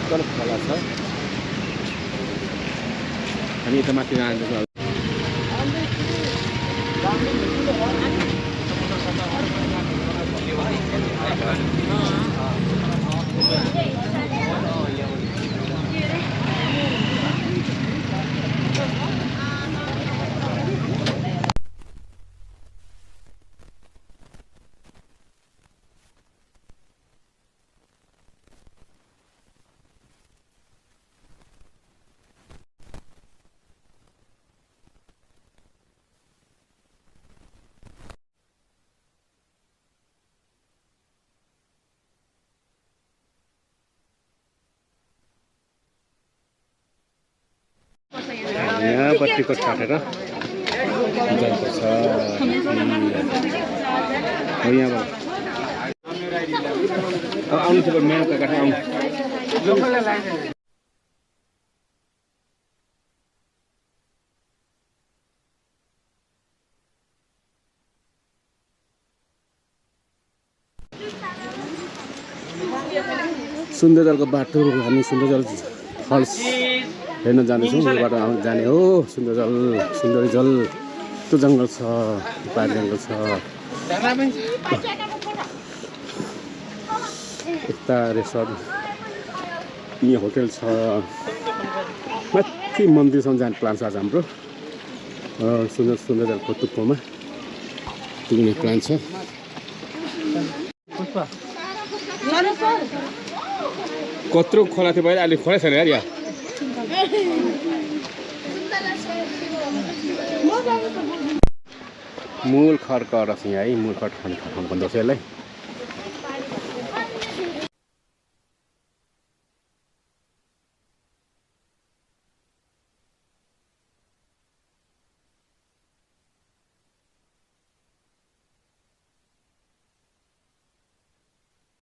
शीतल खोला छ हामी यता माथि जाँदैछौँ यहाँपट्टि टिकट काटेर जानुपर्छ हो यहाँबाट आउनु टिकट मेरो काटेर आउनु सुन्दरजलको बाटो हामी सुन्दरजल फल्स हेर्न जाँदैछौँ यो बाटो जाने हो सुन्दरजल सुन्दरी जल त्यो जङ्गल छ पाहाड जङ्गल छ यता रेसर्ट यहाँ होटेल छ माथि मन्दिरसम्म जाने प्लान छ आज हाम्रो सुन्दरजलको टुप्पोमा पुग्ने प्लान छ कत्रो खोला थियो पहिला अहिले खोलै छैन यार यहाँ मूल खर्क रहेछ यहाँ है मूल खर्क भन्दो रहेछ यसलाई